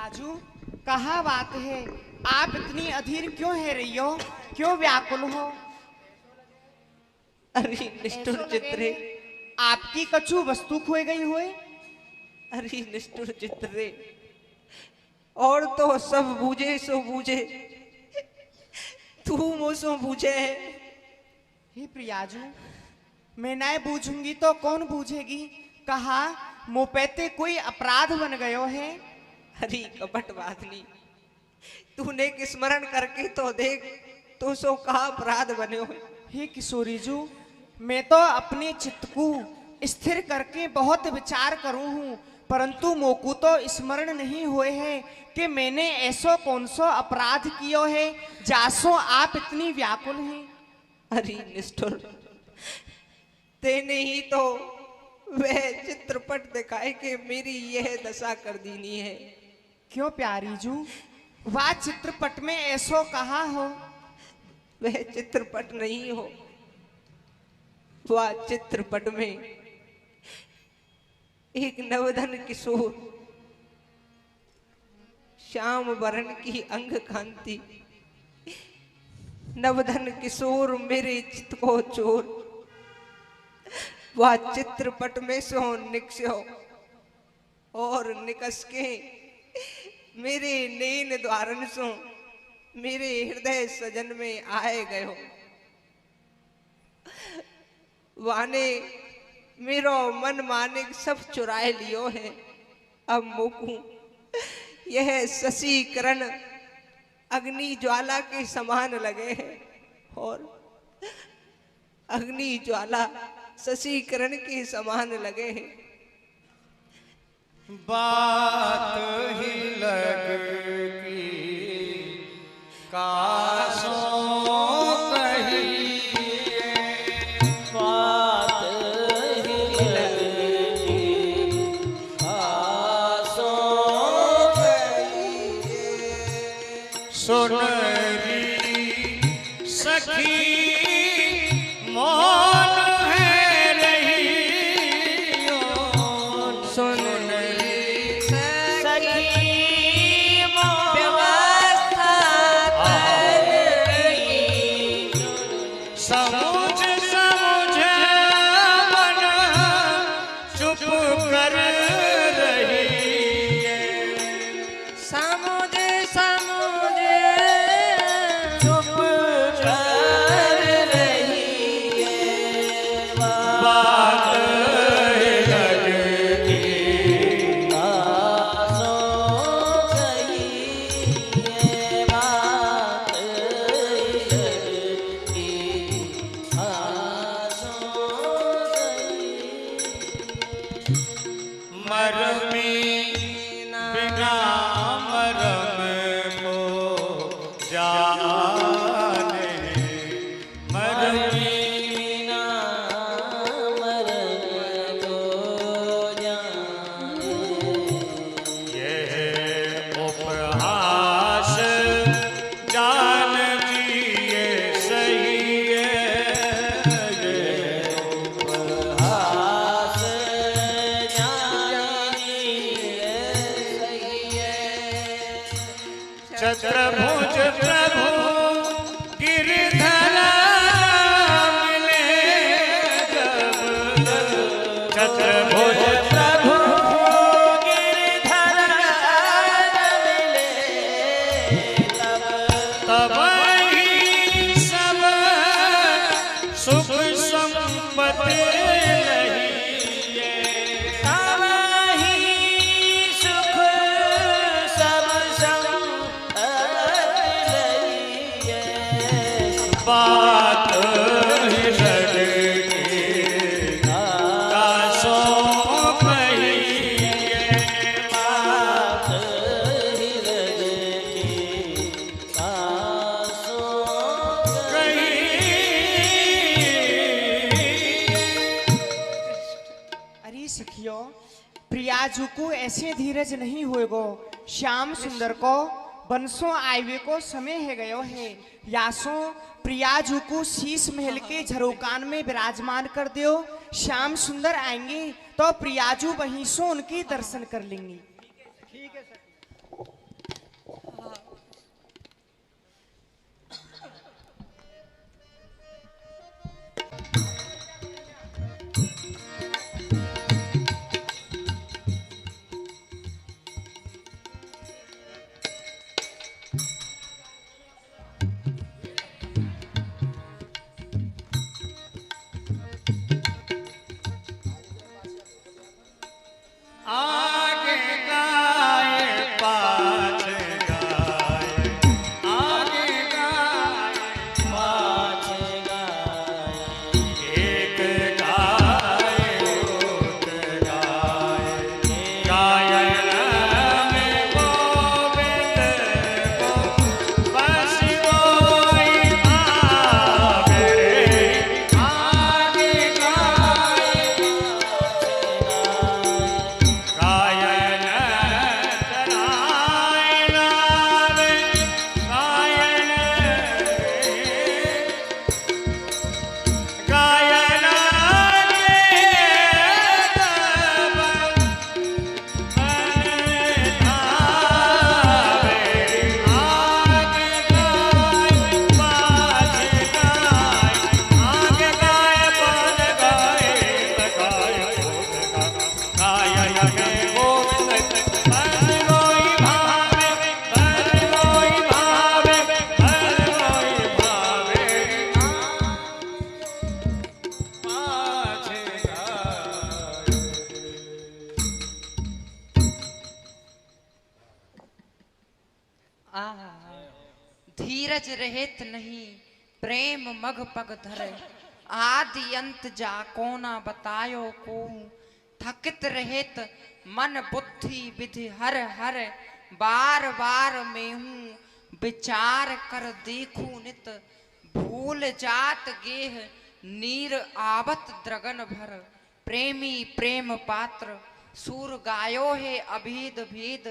प्रियाजू, कहाँ बात है? आप इतनी अधीर क्यों है रही हो? क्यों व्याकुल हो? अरे निष्ठुर चित्रे, आपकी कछु वस्तु खोई गई होए? अरे निष्ठुर चित्रे, और तो सब बूझे सो बूझे, तू मुझसे बूझे है। हे प्रियाजू, मैं नहीं बूझूंगी तो कौन बूझेगी? कहा मोपेते कोई अपराध बन गयो है? अरे कपट बादनी, तूने स्मरण करके तो देख, तू सो कहा अपराध बने हो। हे किशोरी जू, मैं तो अपने चित्त को स्थिर करके बहुत विचार करूं हूं, परंतु मोकू तो स्मरण नहीं हुए है कि मैंने ऐसो कौन सो अपराध कियो है जासो आप इतनी व्याकुल हैं। अरे निष्ठुर, तेने ही तो वह चित्रपट दिखाए कि मेरी यह दशा कर दीनी है। क्यों प्यारी जू, वह चित्रपट में ऐसो कहा हो? वह चित्रपट नहीं हो, वह चित्रपट में एक नवधन किशोर, श्याम वर्ण की अंग कांति, नवधन किशोर मेरे चित्त को चोर, वह चित्रपट में से निकस्यो और निकस के मेरे नैन द्वारन सो मेरे हृदय सजन में आए गयो। वाने मेरो मन मानिक सब चुराए लियो है। अब मोकू यह शशिकरण अग्नि ज्वाला के समान लगे हैं, और अग्नि ज्वाला शशिकरण के समान लगे हैं। बात ही लगती कासों कहिए, बात ही लगती कासों कहिए। सुनरी सखी मौन है रही, सुन समझ समझ मन चुप कर रही है, समुझ समुझ चुप कर रही है। बात लगती कासों कहिए। बात लगती कासों कहिए। मरमी बिना मरम को जाने, मरमी बिना मरम को जाने। यह उपहास जान जिए सही है, ये हास जानिए सही है। चतुर्भुज प्रभु गिरधर मिले जब, चतुर्भुज प्रभु गिरधर मिले तब तब ही सब सुख संपत्ति नहीं है, तब ही सुख सब संपत्ति लई है। बात ही लगती कासों कहिए, बात ही लगती कासों अरे सखियो, प्रियाजू को ऐसे धीरज नहीं होएगो। श्याम सुंदर को बंसों आयवे को समय है गयो है। यासो प्रियाजू को शीश महल के झरोकान में विराजमान कर दियो। श्याम सुंदर आएंगे तो प्रियाजू वहीं सो उनके दर्शन कर लेंगी। ठीक है सर। धीरज रहित नहीं प्रेम मग पग धरे, आदि अंत जाको ना बतायो को, थकित रहित मन बुद्धि विधि हर हर, बार बार में हूँ विचार कर देखूं नित, भूल जात गेह नीर आवत द्रगन भर, प्रेमी प्रेम पात्र सूर गायो है अभेद भेद,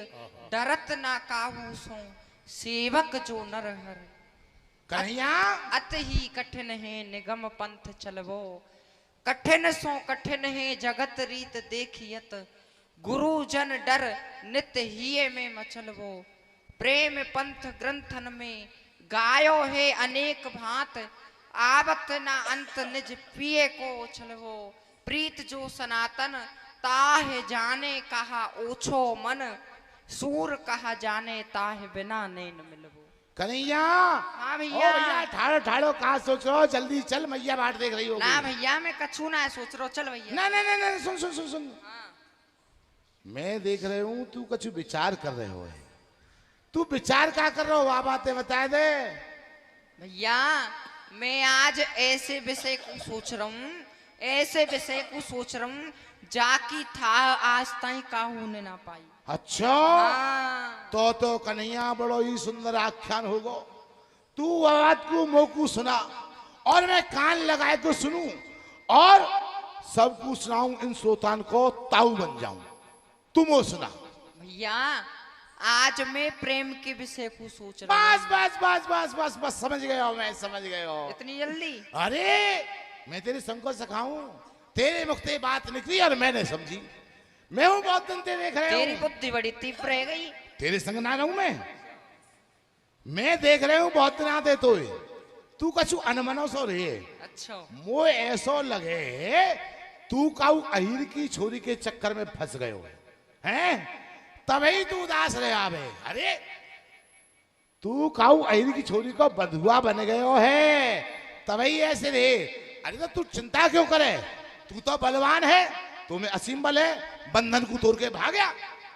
डरत ना काहू सो सेवक जो नर हर। कन्हैया अत ही कठिन है निगम पंथ चलवो, कठिन सो कठिन है जगत रीत देखियत, गुरु जन डर नित हिये में मचलवो, प्रेम पंथ ग्रंथन में गायो है अनेक भांत, आवत ना अंत निज पिए को उछलवो, प्रीत जो सनातन ताहे जाने कहा ओछो मन, सूर कहा जाने ताहे बिना नैन मिलवो। कन्हैया हाँ ओ भैया। भैया ठाड़ो ठाड़ो कहाँ सोच रहे हो, जल्दी चल मैया बाट देख रही होगी। ना भैया मैं कछू ना सोच रहा हूँ, चल भैया। ना ना ना ना सुन सुन सुन सुन, मैं देख रही हूँ तू कुछ विचार कर रहे हो। तू विचार क्या कर रहे हो, वह बातें बता दे। भैया मैं आज ऐसे विषय को सोच रहा हूँ, ऐसे विषय को सोच रहा हूँ जाकी था आज तक का होने ना पाई। अच्छा हाँ। तो कन्हैया बड़ो ही सुंदर आख्यान होगो। तू बात को मोकू सुना और मैं कान लगाए को सुनूं और सबको सुनाऊं, इन श्रोतान को ताऊ बन जाऊं। तुम वो सुना। भैया आज मैं प्रेम के विषय को सोच रहा बस बस बस बस बस बस समझ गए हो, मैं समझ गए हो। हूँ इतनी जल्दी। अरे मैं तेरी संग को सिखाऊं, तेरे मुख्ते बात निकली और मैंने समझी। मैं हूं बहुत दिन ते देख रहे तेरी हूं, बुद्धि बड़ी तीव्र रह गई। तेरे संग ना रहूं मैं देख रहे हूं बहुत दिन आते तो तू कछु अनमनो सो रे। अच्छा मो ऐसो लगे तू काऊ अहिर की छोरी के चक्कर में फंस गए हो हैं, तभी तू उदास रहे आवे। अरे तू काऊ अहिर की छोरी को बंधुआ बन गए हो है, तभी ऐसे रे। अरे तो तू चिंता क्यों करे, तू तो बलवान है, तुम्हें असीम बल है, बंधन को तोड़ के भाग गया।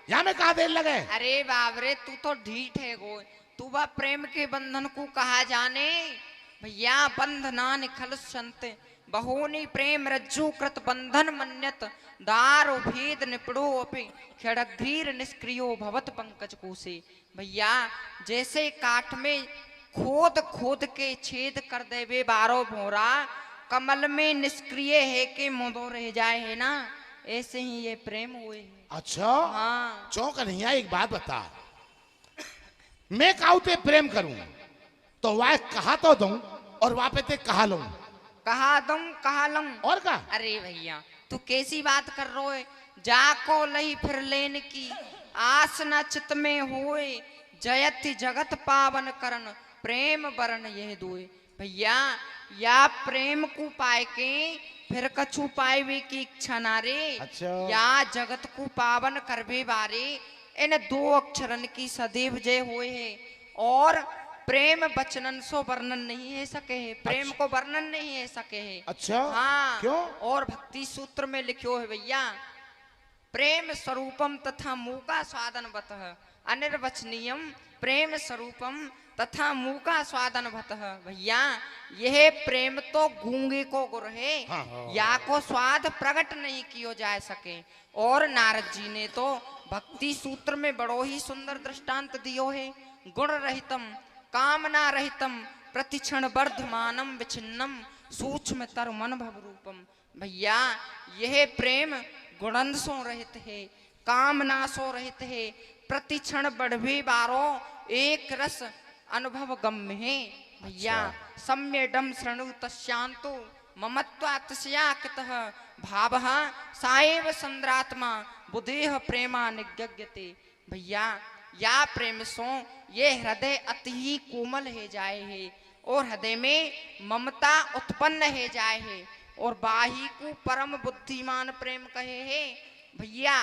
यहाँ में कहा देर लगे। अरे बाबरे तू तो ढीठ है गो, तू बा प्रेम के बंधन को कहा जाने। भैया बंधना निखल संत बहोनी प्रेम रज्जु कृत बंधन मन्यत, दारो भेद निपड़ो अपे खड़ग्रीर निष्क्रियो भवत पंकज कोसे। भैया जैसे काठ में खोद खोद के छेद कर देवे बारो भोरा, कमल में निष्क्रिय है के मोदो रह जाए है ना, ऐसे ही ये प्रेम हुए है। अच्छा हाँ चौंक नहीं है, एक बात बता, मैं काऊ ते प्रेम करूं तो वह कहा तो दूं और वहां पे ते कहा लूं कहा दूं कहा लूं और का। अरे भैया तू कैसी बात कर रहे है, जाको लही फिर लेन की आस न चित में होए, जयति जगत पावन करन प्रेम वरण यह दुए। भैया या प्रेम को पाए के फिर कछु पाए की इच्छा ना रे। अच्छा। या जगत को पावन करबे बारे, इन दो अक्षरन की सदैव जय हुए है। और प्रेम बचनन सो वर्णन नहीं है सके है, प्रेम अच्छा। को वर्णन नहीं है सके है। अच्छा हाँ क्यों? और भक्ति सूत्र में लिखो है भैया, प्रेम स्वरूपम तथा मूका स्वादन बतः अनिर्वचनीयम प्रेम स्वरूपम तथा मूका स्वादन बतः। भैया यह प्रेम तो गूंगे को गुर है, हाँ। या को स्वाद प्रकट नहीं कियो जा सके। और नारद जी ने तो भक्ति सूत्र में बड़ो ही सुंदर दृष्टांत दियो है, गुण रहितम कामना रहितम प्रतिक्षण वर्धमानम विच्छिन्नम सूक्ष्म तर मन भव रूपम। भैया यह प्रेम गुणन सो रहित है, कामना सो रहित है, प्रतिक्षण बढ़वे बारो एक रस अनुभव गम्य है। भैया सम्यडम श्रृणु तस्यांतो ममत्वात्स्याकृतः भावः साएव संद्रात्मा बुधेह प्रेमा निगग्यते। भैया या प्रेम सो ये हृदय अति ही कोमल है जाए है, और हृदय में ममता उत्पन्न है जाए है, और बाही को परम बुद्धिमान प्रेम कहे है। भैया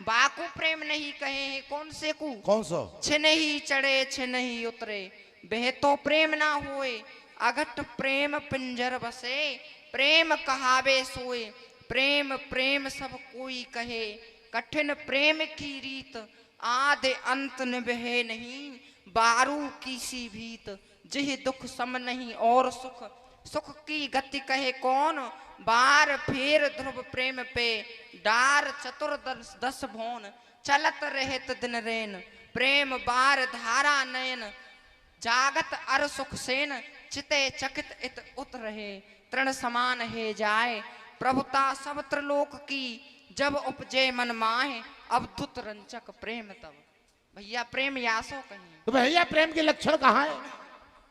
बाकू प्रेम नहीं कहे है, कौन से को? कौन सा? छिन ही चढ़े छिन ही उतरे, बह तो प्रेम ना होए, अघट प्रेम पिंजर बसे, प्रेम कहावे सोए, प्रेम प्रेम सब कोई कहे, कठिन प्रेम की रीत आदि अंत निभे नहीं, बारू की सी भीत, जिह दुख सम नहीं और सुख, सुख की गति कहे कौन, बार फेर ध्रुव प्रेम पे, डार चतुर दस भोन, चलत रहत दिन रेन, प्रेम बार धारा नयन, जागत अर सुख सेन, चिते चकित इत उत रहे, तृण समान है जाए, प्रभुता सब त्रिलोक की, जब उपजे मन माहे, अब दुत रंचक प्रेम तब। भैया प्रेम यासो कहीं, तो भैया प्रेम के लक्षण कहाँ है?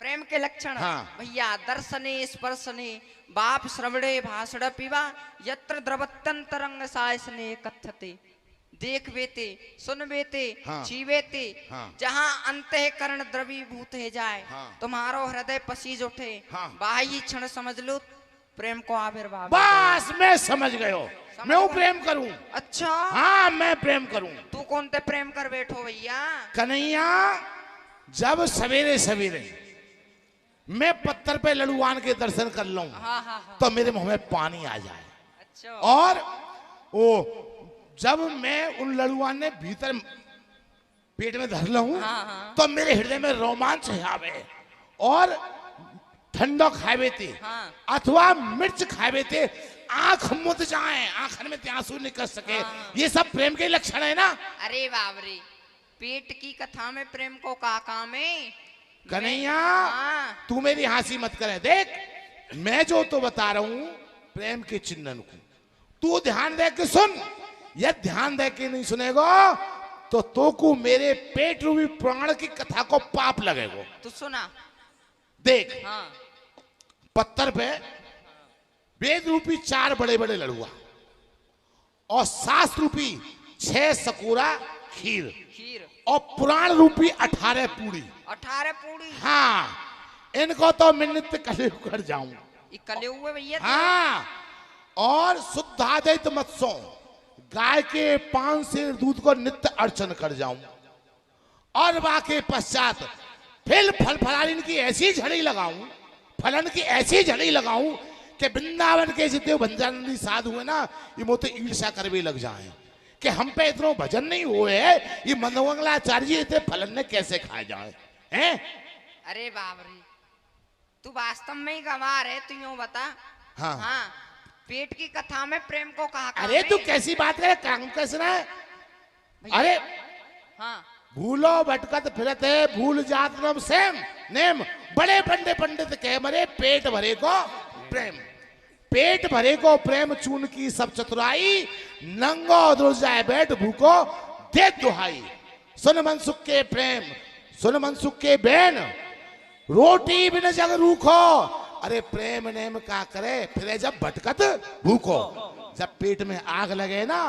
प्रेम के लक्षण हाँ। भैया दर्शने स्पर्शने, बाप श्रवणे भाषण पिवा, यत्र द्रवत्यंतरंग सायसने कथते, देख बेते सुन बेते हाँ। छीवेते, हाँ। जहाँ अंतःकरण द्रवीभूत है जाए, हाँ। तुम्हारो हृदय पसीज उठे, हाँ। बाह्य क्षण समझ लो प्रेम को आविर्भाव। बस मैं समझ गयो, मैं हूँ प्रेम करूं। अच्छा हाँ मैं प्रेम करूं। तू कौन ते प्रेम कर बैठो भैया? कन्हैया जब सवेरे सवेरे मैं पत्थर पे लड़ुआन के दर्शन कर लूं, हाँ हाँ हाँ। तो मेरे मुंह में पानी आ जाए। अच्छा और वो जब मैं उन लड़ुआन ने भीतर पेट में धर लूं, हाँ, हाँ। तो मेरे हृदय में रोमांच आवे और ठंडा खावे थे, हाँ। अथवा मिर्च खावे थे, आंख मुद जाए, आंखन में आंसू निकल सके। हाँ। ये सब प्रेम के लक्षण है ना? अरे बाबरे, पेट की कथा में प्रेम को का काम है? कन्हैया हाँ। तू मेरी हंसी मत करे। देख मैं जो तो बता रहा हूं प्रेम के चिन्हन को, तू ध्यान दे के सुन। यह ध्यान दे के नहीं सुनेगा तो को मेरे पेट रूपी प्राण की कथा को पाप लगेगा। तू सुना। देख हाँ पत्थर पे वेद रूपी 4 बड़े बड़े लड़ुआ और शास्त्र रूपी 6 सकोरा खीर खीर और पुराण रूपी 18 पूरी। 18 पूरी। हाँ इनको तो मैं नित्य कले कर जाऊं। ये कले हुए भैया तो। हाँ और शुद्धादित मत्स्यों गाय के 5 सेर दूध को नित्य अर्चन कर जाऊं। और बाकी पश्चात फिर फल फलारीन की ऐसी झड़ी लगाऊं, फलन की ऐसी झड़ी लगाऊं कि वृंदावन के जितने भंजानंदी साधु हुए ना, ये मोते ईर्ष्या करवे लग जाए कि हम पे इतना भजन नहीं हुए है, ये मंदमंगलाचार्य जी इतने फलन ने कैसे खाए जाए हैं? अरे बाबरे, तू वास्तव में ही गंवार है, तू यूं बता। हाँ। हाँ पेट की कथा में प्रेम को कहा काम अरे है? तू कैसी बात करे, काम कैसे ना है? भैया। अरे हाँ भूलो भटकत फिरत है, भूल जात नम सेम नेम, बड़े पंडे पंडित कह मरे, पेट भरे को प्रेम, पेट भरे को प्रेम चून की सब चतुराई, नंगो दुर्जाए बैठ भूको दे दुहाई। सुन मनसुख के प्रेम, सुन मनसुख के बैन, रोटी बिन जग रूखो। अरे प्रेम नेम का करे फिर जब भटकत भूखो, जब पेट में आग लगे ना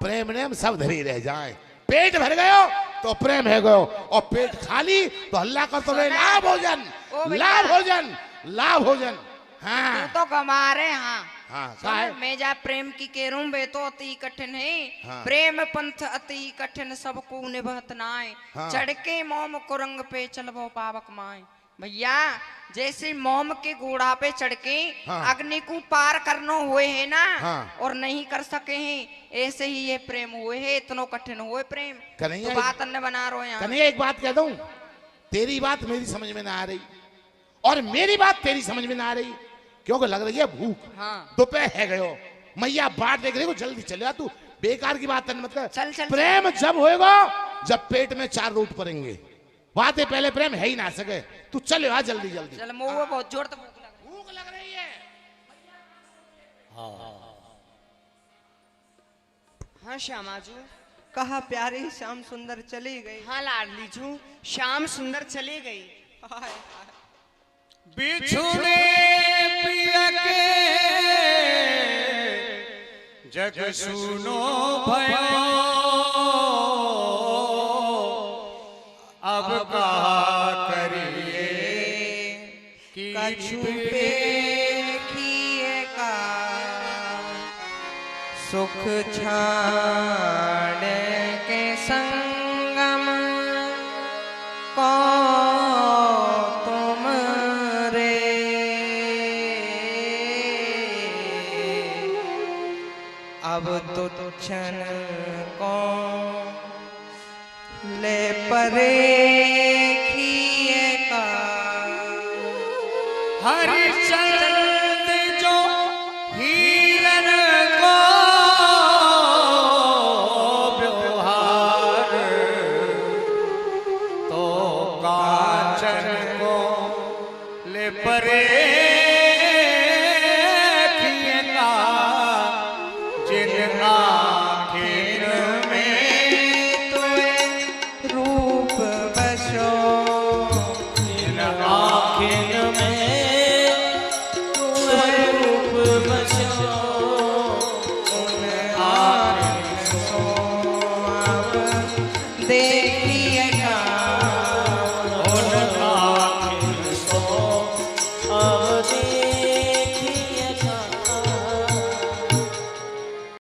प्रेम नेम सब धरी रह जाए। पेट भर गयो तो प्रेम है गयो, और पेट खाली तो अल्लाह का तो ला भोजन, ओ भैया। ला भोजन, ला भोजन। तू हाँ तो गंवार है। हाँ हाँ सुन, का है? मैं जा प्रेम की केरूं बे तो अति कठिन है। हाँ। प्रेम पंथ अति कठिन सबको निभत नाय, हाँ। चढ़के मोम कुरंग पे चलबो पावक माए। भैया जैसे मोम के घोड़ा पे चढ़ के हाँ। अग्नि को पार करनो हुए है ना, हाँ। और नहीं कर सके हैं, ऐसे ही ये प्रेम हुए है, इतनो कठिन हुए प्रेम। कन्हैया तो बात अन्य बना रहो यहाँ। कन्हैया एक बात कह दूं, तेरी बात मेरी समझ में ना आ रही और मेरी बात तेरी समझ में ना आ रही, क्योंकि लग रही है भूख। हाँ। दोपहर है गयो, मैया बाट देख रही हो, जल्दी चले जा तू, बेकार की बात नहीं। मतलब चल, चल, प्रेम जब होएगा जब पेट में 4 रोट पड़ेंगे, बातें पहले प्रेम है ही ना सके। तू चले आ जल्दी जल्दी। चल मुँह बहुत जोर तो भूख लग रही है। हाँ श्यामा जू। कहा प्यारी श्याम सुंदर चली गई। हाँ लाडली जू, श्याम सुंदर चली गई। हाय, हाय। बिछुड़े पिया के जग सुनो भयो, अब कहा करिए कि कछुपे किए का सुख छाड़ के संगम को तुम रे, अब तो क्षण को ले परे किए का हरिचंद जो हीरन को व्यवहार तो कांचन को ले परे जिन आँखिन में रूप बसो जिन आँखिन में रूप बसो दे